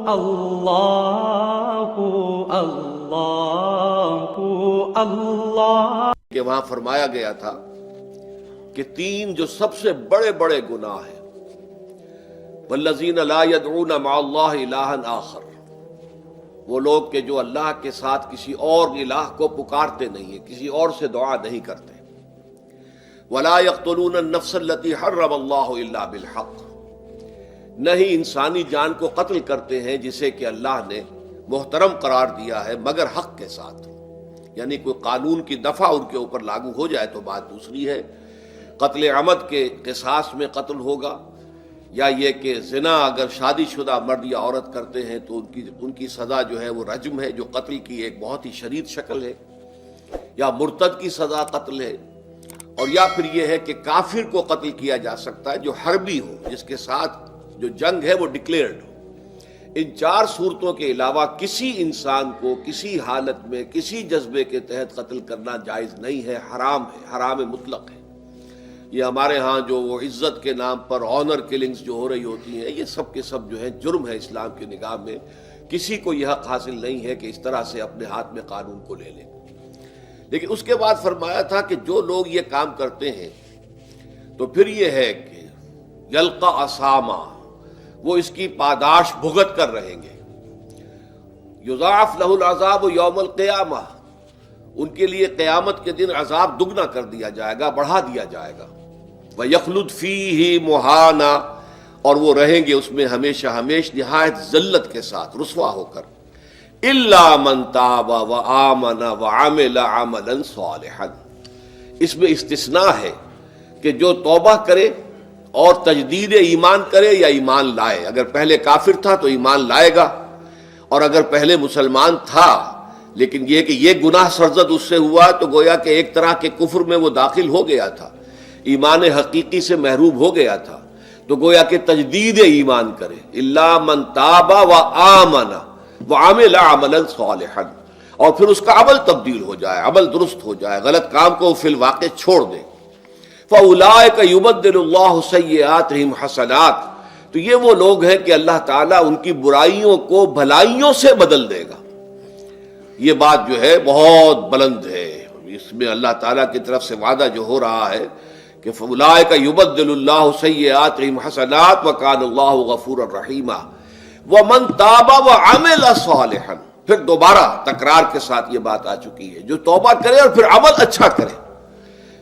اللہ اللہ اللہ کہ وہاں فرمایا گیا تھا کہ تین جو سب سے بڑے بڑے گناہ ہیں، والذین لا يدعون مع اللہ الہا آخر، وہ لوگ کہ جو اللہ کے ساتھ کسی اور الہ کو پکارتے نہیں ہیں، کسی اور سے دعا نہیں کرتے، ولا يقتلون النفس التي حرم اللہ الا بالحق، نہ ہی انسانی جان کو قتل کرتے ہیں جسے کہ اللہ نے محترم قرار دیا ہے مگر حق کے ساتھ، یعنی کوئی قانون کی دفعہ ان کے اوپر لاگو ہو جائے تو بات دوسری ہے۔ قتل عمد کے قصاص میں قتل ہوگا، یا یہ کہ زنا اگر شادی شدہ مرد یا عورت کرتے ہیں تو ان کی سزا جو ہے وہ رجم ہے، جو قتل کی ایک بہت ہی شدید شکل ہے، یا مرتد کی سزا قتل ہے، اور یا پھر یہ ہے کہ کافر کو قتل کیا جا سکتا ہے جو حربی ہو، جس کے ساتھ جو جنگ ہے وہ ڈکلیئرڈ ہو۔ ان چار صورتوں کے علاوہ کسی انسان کو کسی حالت میں کسی جذبے کے تحت قتل کرنا جائز نہیں ہے، حرام ہے، حرام مطلق ہے۔ یہ ہمارے ہاں جو وہ عزت کے نام پر آنر کلنگز جو ہو رہی ہوتی ہیں، یہ سب کے سب جو ہیں جرم ہے اسلام کی نگاہ میں۔ کسی کو یہ حق حاصل نہیں ہے کہ اس طرح سے اپنے ہاتھ میں قانون کو لے لے۔ لیکن اس کے بعد فرمایا تھا کہ جو لوگ یہ کام کرتے ہیں تو پھر یہ ہے کہ یلقا اسامہ، وہ اس کی پاداش بھگت کر رہیں گے۔ یضاعف لہ العذاب یوم القیامہ، ان کے لیے قیامت کے دن عذاب دگنا کر دیا جائے گا، بڑھا دیا جائے گا۔ وَيَخْلُدْ فِيهِ مُهَانًا، اور وہ رہیں گے اس میں ہمیشہ ہمیش نہایت ذلت کے ساتھ، رسوا ہو کر۔ إِلَّا مَن تَابَ وَآمَنَ وَعَمِلَ عَمَلًا صَالِحًا، اس میں استثناء ہے کہ جو توبہ کرے اور تجدید ایمان کرے یا ایمان لائے۔ اگر پہلے کافر تھا تو ایمان لائے گا، اور اگر پہلے مسلمان تھا لیکن یہ کہ یہ گناہ سرزد اس سے ہوا تو گویا کہ ایک طرح کے کفر میں وہ داخل ہو گیا تھا، ایمان حقیقی سے محروم ہو گیا تھا، تو گویا کہ تجدید ایمان کرے۔ الا من تاب وآمن وعمل عملا صالحا، اور پھر اس کا عمل تبدیل ہو جائے، عمل درست ہو جائے، غلط کام کو فی الواقع چھوڑ دے۔ فاولئک یبدل اللہ سیئاتہم حسنات، تو یہ وہ لوگ ہیں کہ اللہ تعالیٰ ان کی برائیوں کو بھلائیوں سے بدل دے گا۔ یہ بات جو ہے بہت بلند ہے، اس میں اللہ تعالیٰ کی طرف سے وعدہ جو ہو رہا ہے کہ فاولئک یبدل اللہ سیئاتہم حسنات وکان اللہ غفورا رحیما ومن تاب وعمل صالحا، پھر دوبارہ تکرار کے ساتھ یہ بات آ چکی ہے، جو توبہ کرے اور پھر عمل اچھا کرے،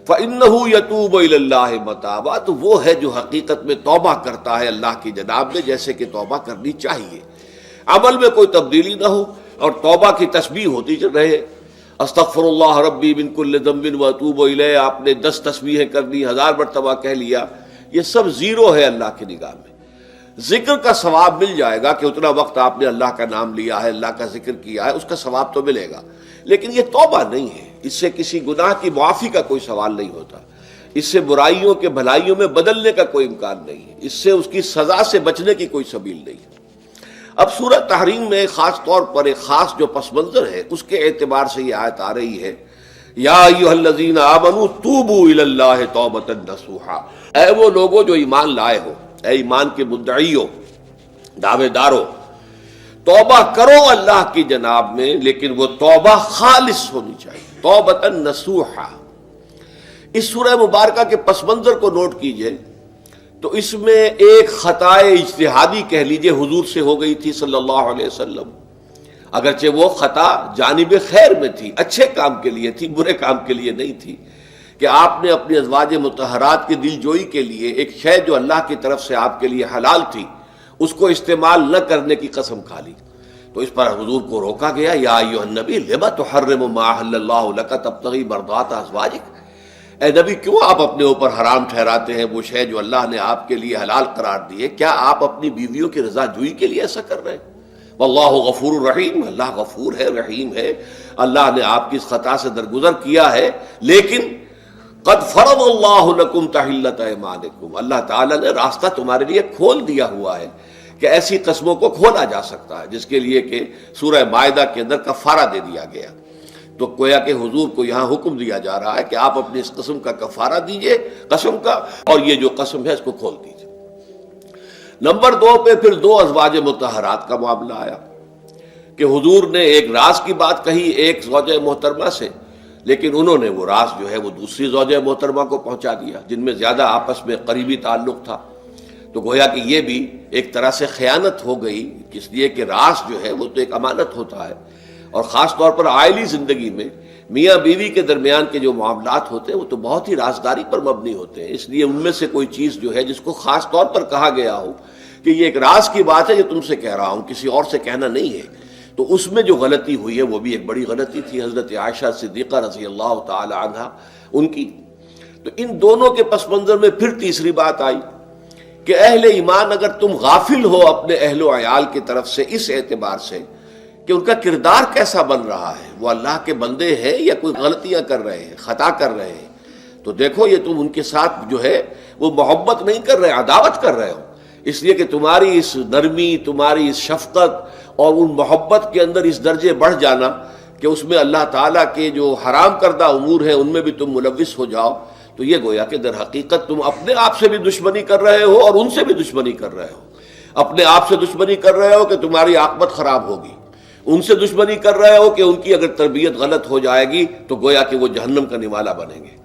فإنہ یتوب الی اللہ متابا، تو وہ ہے جو حقیقت میں توبہ کرتا ہے اللہ کی جناب میں جیسے کہ توبہ کرنی چاہیے، عمل میں کوئی تبدیلی نہ ہو اور توبہ کی تسبیح ہوتی رہے۔ استغفر اللہ ربی من کل ذنب واتوب الیہ، آپ نے 10 تسبیحیں کر دی، 1000 مرتبہ کہہ لیا، یہ سب زیرو ہے اللہ کی نگاہ میں۔ ذکر کا ثواب مل جائے گا کہ اتنا وقت آپ نے اللہ کا نام لیا ہے، اللہ کا ذکر کیا ہے، اس کا ثواب تو ملے گا، لیکن یہ توبہ نہیں ہے، اس سے کسی گناہ کی معافی کا کوئی سوال نہیں ہوتا، اس سے برائیوں کے بھلائیوں میں بدلنے کا کوئی امکان نہیں ہے، اس سے اس کی سزا سے بچنے کی کوئی سبیل نہیں ہے۔ اب سورہ تحریم میں خاص طور پر ایک خاص جو پس منظر ہے اس کے اعتبار سے یہ آیت آ رہی ہے، یا ایھا الذین آمنوا توبوا الی اللہ توبۃ نصوحا، اے وہ لوگوں جو ایمان لائے ہو، اے ایمان کے مدعیوں، دعوے داروں، توبہ کرو اللہ کی جناب میں، لیکن وہ توبہ خالص ہونی چاہیے، توبۃ نصوحا۔ اس سورہ مبارکہ کے پس منظر کو نوٹ کیجئے تو اس میں ایک خطائے اجتہادی کہہ لیجئے حضور سے ہو گئی تھی صلی اللہ علیہ وسلم، اگرچہ وہ خطا جانب خیر میں تھی، اچھے کام کے لیے تھی، برے کام کے لیے نہیں تھی، کہ آپ نے اپنی ازواج مطہرات کی دل جوئی کے لیے ایک شے جو اللہ کی طرف سے آپ کے لیے حلال تھی اس کو استعمال نہ کرنے کی قسم کھا لی، تو اس پر حضور کو روکا گیا، یا ایھا النبی لم تحرم ما احل اللہ لک تبتغی مرضات ازواجک، اے نبی کیوں آپ اپنے اوپر حرام ٹھہراتے ہیں وہ شے جو اللہ نے آپ کے لیے حلال قرار دی ہے؟ کیا آپ اپنی بیویوں کی رضا جوئی کے لیے ایسا کر رہے ہیں؟ واللہ غفور الرحیم، اللہ غفور ہے، رحیم ہے، اللہ نے آپ کی اس خطا سے درگزر کیا ہے، لیکن قد فرض اللہ لکم تحلۃ ایمانکم، اللہ تعالیٰ نے راستہ تمہارے لیے کھول دیا ہوا ہے کہ ایسی قسموں کو کھولا جا سکتا ہے، جس کے لیے کہ سورہ مائدہ کے اندر کفارہ دے دیا گیا۔ تو گویا کہ حضور کو یہاں حکم دیا جا رہا ہے کہ آپ اپنی اس قسم کا کفارہ دیجئے، قسم کا، اور یہ جو قسم ہے اس کو کھول دیجئے۔ نمبر 2 پہ پھر 2 ازواج مطہرات کا معاملہ آیا کہ حضور نے ایک راز کی بات کہی ایک زوجہ محترمہ سے، لیکن انہوں نے وہ راز جو ہے وہ دوسری زوجہ محترمہ کو پہنچا دیا جن میں زیادہ آپس میں قریبی تعلق تھا. تو گویا کہ یہ بھی ایک طرح سے خیانت ہو گئی، اس لیے کہ راز جو ہے وہ تو ایک امانت ہوتا ہے، اور خاص طور پر عائلی زندگی میں میاں بیوی کے درمیان کے جو معاملات ہوتے ہیں وہ تو بہت ہی رازداری پر مبنی ہوتے ہیں. اس لیے ان میں سے کوئی چیز جو ہے جس کو خاص طور پر کہا گیا ہو کہ یہ ایک راز کی بات ہے جو تم سے کہہ رہا ہوں، کسی اور سے کہنا نہیں ہے، تو اس میں جو غلطی ہوئی ہے وہ بھی ایک بڑی غلطی تھی حضرت عائشہ صدیقہ رضی اللہ تعالی عنہا ان کی. تو ان دونوں کے پس منظر میں پھر تیسری بات آئی کہ اہل ایمان اگر تم غافل ہو اپنے اہل و عیال کی طرف سے اس اعتبار سے کہ ان کا کردار کیسا بن رہا ہے، وہ اللہ کے بندے ہیں یا کوئی غلطیاں کر رہے ہیں، خطا کر رہے ہیں، تو دیکھو یہ تم ان کے ساتھ جو ہے وہ محبت نہیں کر رہے، عداوت کر رہے ہو. اس لیے کہ تمہاری اس نرمی، تمہاری اس شفقت اور ان محبت کے اندر اس درجے بڑھ جانا کہ اس میں اللہ تعالیٰ کے جو حرام کردہ امور ہیں ان میں بھی تم ملوث ہو جاؤ، تو یہ گویا کہ در حقیقت تم اپنے آپ سے بھی دشمنی کر رہے ہو اور ان سے بھی دشمنی کر رہے ہو. اپنے آپ سے دشمنی کر رہے ہو کہ تمہاری عاقبت خراب ہوگی، ان سے دشمنی کر رہے ہو کہ ان کی اگر تربیت غلط ہو جائے گی تو گویا کہ وہ جہنم کا نوالا بنیں گے.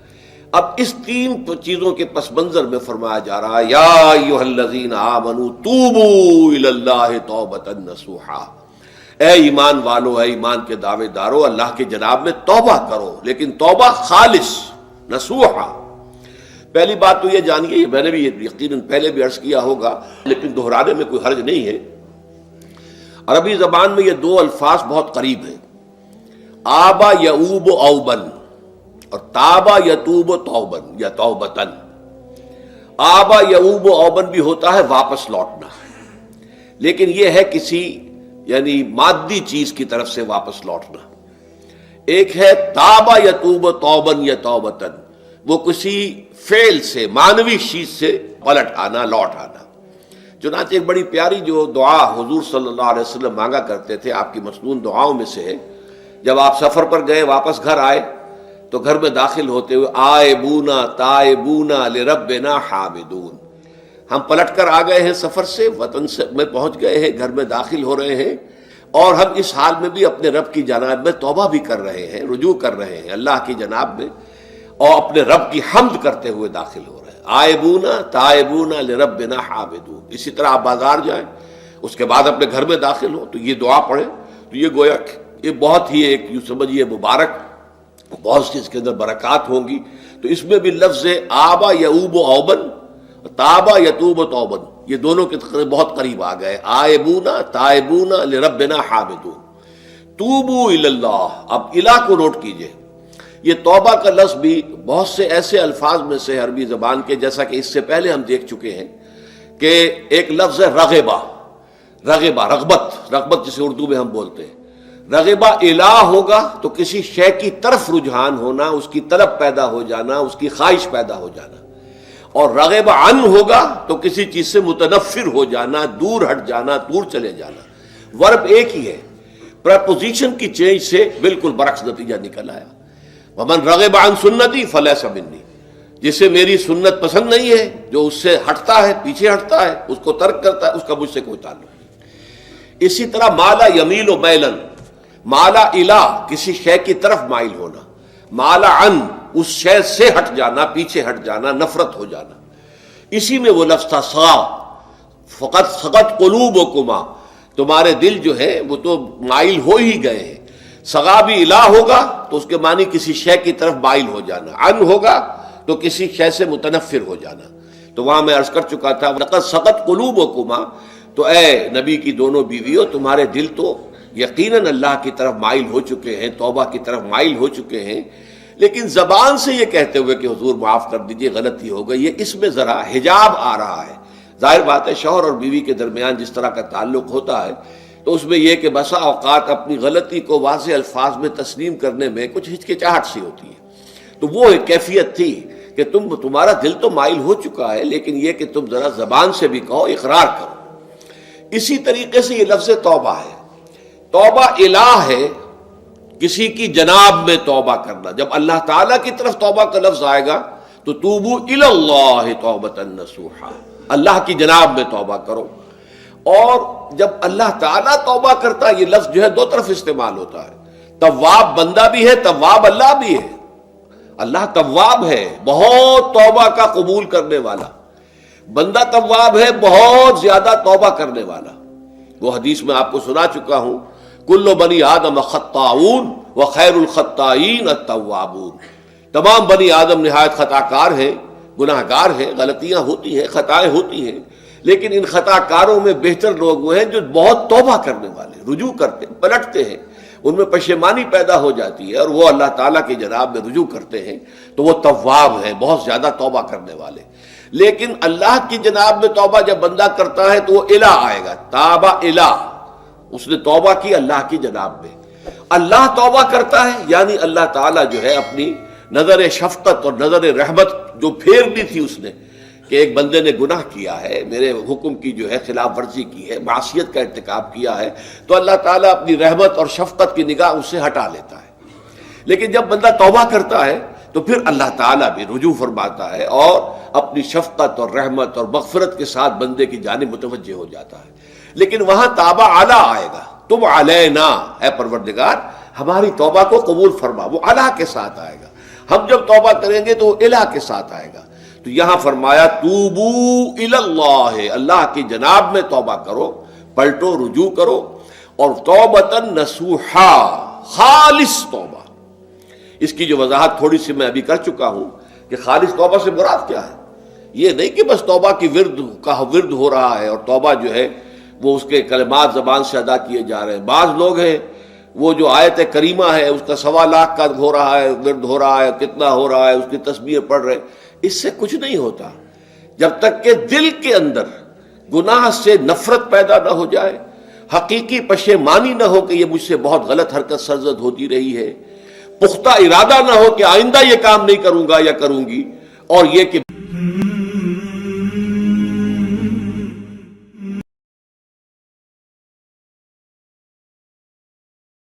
اب اس 3 چیزوں کے پس منظر میں فرمایا جا رہا ہے یا ایھا الذین آمنوا توبوا الی اللہ توبۃ نصوحا، اے ایمان والو، اے ایمان کے دعوے دارو، اللہ کے جناب میں توبہ کرو، لیکن توبہ خالص نصوحا. پہلی بات تو یہ جانیے، میں نے بھی یقیناً پہلے بھی عرض کیا ہوگا لیکن دہرانے میں کوئی حرج نہیں ہے، عربی زبان میں یہ 2 الفاظ بہت قریب ہیں، آبا یعوب اوبن اور تابا یتوب توبن یا توبتن. آبا یعوب اوبن بھی ہوتا ہے واپس لوٹنا، لیکن یہ ہے کسی یعنی مادی چیز کی طرف سے واپس لوٹنا. ایک ہے تابا یتوب توبن یا توبتن، وہ کسی فعل سے، معنوی چیز سے پلٹ آنا، لوٹ آنا. چنانچہ ایک بڑی پیاری جو دعا حضور صلی اللہ علیہ وسلم مانگا کرتے تھے، آپ کی مسنون دعاؤں میں سے ہے، جب آپ سفر پر گئے واپس گھر آئے تو گھر میں داخل ہوتے ہوئے آئبونا تائبونا لربنا حامدون، ہم پلٹ کر آ گئے ہیں سفر سے، وطن سے میں پہنچ گئے ہیں، گھر میں داخل ہو رہے ہیں، اور ہم اس حال میں بھی اپنے رب کی جناب میں توبہ بھی کر رہے ہیں، رجوع کر رہے ہیں اللہ کی جناب میں، اور اپنے رب کی حمد کرتے ہوئے داخل ہو رہے ہیں. آئبونا تائبونا لربنا حامدون. اسی طرح آپ بازار جائیں، اس کے بعد اپنے گھر میں داخل ہو تو یہ دعا پڑھیں، تو یہ گویا یہ بہت ہی ایک یوں سمجھیے مبارک، بہت سی اس کے اندر برکات ہوں گی. تو اس میں بھی لفظ آبا یعوب اوبن، تابا یتوب توبن، یہ دونوں کے بہت قریب آ گئے، آئبونا تائبونا لربنا حامدون. توبو الی اللہ، اب الہ کو نوٹ کیجئے، یہ توبہ کا لفظ بھی بہت سے ایسے الفاظ میں سے عربی زبان کے، جیسا کہ اس سے پہلے ہم دیکھ چکے ہیں کہ ایک لفظ ہے رغبہ، رغبہ رغبت جسے اردو میں ہم بولتے ہیں. رغبہ الہ ہوگا تو کسی شے کی طرف رجحان ہونا، اس کی طلب پیدا ہو جانا، اس کی خواہش پیدا ہو جانا. اور رغب عن ہوگا تو کسی چیز سے متنفر ہو جانا، دور ہٹ جانا، دور چلے جانا. ورب ایک ہی ہے، پریپوزیشن کی چینج سے بالکل برعکس نتیجہ نکل آیا. ومن رغب عن سنتی فلیس منی، جسے میری سنت پسند نہیں ہے، جو اس سے ہٹتا ہے، پیچھے ہٹتا ہے، اس کو ترک کرتا ہے، اس کا مجھ سے کوئی تعلق نہیں. اسی طرح مالا یمیل و میلن، مالا الہ کسی شے کی طرف مائل ہونا، مالا عن اس شے سے ہٹ جانا، پیچھے ہٹ جانا، نفرت ہو جانا. اسی میں وہ لفظ تھا سغا، فقط سغت قلوبکما، تمہارے دل جو ہے وہ تو مائل ہو ہی گئے ہیں. سغا بھی الہ ہوگا تو اس کے معنی کسی شے کی طرف مائل ہو جانا، عن ہوگا تو کسی شے سے متنفر ہو جانا. تو وہاں میں عرض کر چکا تھا لقد سغت قلوبکما، تو اے نبی کی دونوں بیویوں، تمہارے دل تو یقیناً اللہ کی طرف مائل ہو چکے ہیں، توبہ کی طرف مائل ہو چکے ہیں، لیکن زبان سے یہ کہتے ہوئے کہ حضور معاف کر دیجئے غلطی ہو گئی ہے، اس میں ذرا حجاب آ رہا ہے. ظاہر بات ہے شوہر اور بیوی کے درمیان جس طرح کا تعلق ہوتا ہے تو اس میں یہ کہ بسا اوقات اپنی غلطی کو واضح الفاظ میں تسلیم کرنے میں کچھ ہچکچاہٹ سی ہوتی ہے. تو وہ ایک کیفیت تھی کہ تمہارا دل تو مائل ہو چکا ہے، لیکن یہ کہ تم ذرا زبان سے بھی کہو، اقرار کرو. اسی طریقے سے یہ لفظ توبہ ہے، توبہ الہ ہے، کسی کی جناب میں توبہ کرنا. جب اللہ تعالیٰ کی طرف توبہ کا لفظ آئے گا تو توبو الی اللہ توبۃ نصوحا، اللہ کی جناب میں توبہ کرو. اور جب اللہ تعالیٰ توبہ کرتا ہے، یہ لفظ جو ہے دو طرف استعمال ہوتا ہے. تواب بندہ بھی ہے، تواب اللہ بھی ہے. اللہ تواب ہے، بہت توبہ کا قبول کرنے والا. بندہ تواب ہے، بہت زیادہ توبہ کرنے والا. وہ حدیث میں آپ کو سنا چکا ہوں، کل بنی آدم خطاؤون وخیر الخطائین التوابون. تمام بنی آدم نہایت خطا کار ہیں، گناہ گار ہیں، غلطیاں ہوتی ہیں، خطائیں ہوتی ہیں، لیکن ان خطا کاروں میں بہتر لوگ وہ ہیں جو بہت توبہ کرنے والے، رجوع کرتے، پلٹتے ہیں، ان میں پشیمانی پیدا ہو جاتی ہے اور وہ اللہ تعالیٰ کی جناب میں رجوع کرتے ہیں، تو وہ تواب ہیں، بہت زیادہ توبہ کرنے والے. لیکن اللہ کی جناب میں توبہ جب بندہ کرتا ہے تو وہ الہ آئے گا، تابہ الہ، اس نے توبہ کی اللہ کی جناب میں. اللہ توبہ کرتا ہے یعنی اللہ تعالیٰ جو ہے اپنی نظر شفقت اور نظر رحمت جو پھیر دی تھی اس نے کہ ایک بندے نے گناہ کیا ہے، میرے حکم کی جو ہے خلاف ورزی کی ہے، معصیت کا ارتکاب کیا ہے، تو اللہ تعالیٰ اپنی رحمت اور شفقت کی نگاہ اس سے ہٹا لیتا ہے. لیکن جب بندہ توبہ کرتا ہے تو پھر اللہ تعالیٰ بھی رجوع فرماتا ہے اور اپنی شفقت اور رحمت اور مغفرت کے ساتھ بندے کی جانب متوجہ ہو جاتا ہے. لیکن وہاں تابہ اعلیٰ آئے گا، تم علینا، اے پروردگار ہماری توبہ کو قبول فرما. وہ الہ کے ساتھ آئے گا. ہم جب توبہ کریں گے تو وہ الہ کے ساتھ آئے گا. تو یہاں فرمایا توبو الی اللہ، اللہ کی جناب میں توبہ کرو، پلٹو، رجوع کرو. اور توبۃ نصوحا، خالص توبہ. اس کی جو وضاحت تھوڑی سی میں ابھی کر چکا ہوں کہ خالص توبہ سے مراد کیا ہے. یہ نہیں کہ بس توبہ کی ورد ہو رہا ہے اور توبہ جو ہے وہ اس کے کلمات زبان سے ادا کیے جا رہے ہیں. بعض لوگ ہیں وہ جو آیت کریمہ ہے اس کا 1.25 لاکھ کا ہو رہا ہے، ورد ہو رہا ہے، کتنا ہو رہا ہے، اس کی تسبیح پڑھ رہے. اس سے کچھ نہیں ہوتا جب تک کہ دل کے اندر گناہ سے نفرت پیدا نہ ہو جائے، حقیقی پشیمانی نہ ہو کہ یہ مجھ سے بہت غلط حرکت سرزد ہوتی رہی ہے، پختہ ارادہ نہ ہو کہ آئندہ یہ کام نہیں کروں گا یا کروں گی، اور یہ کہ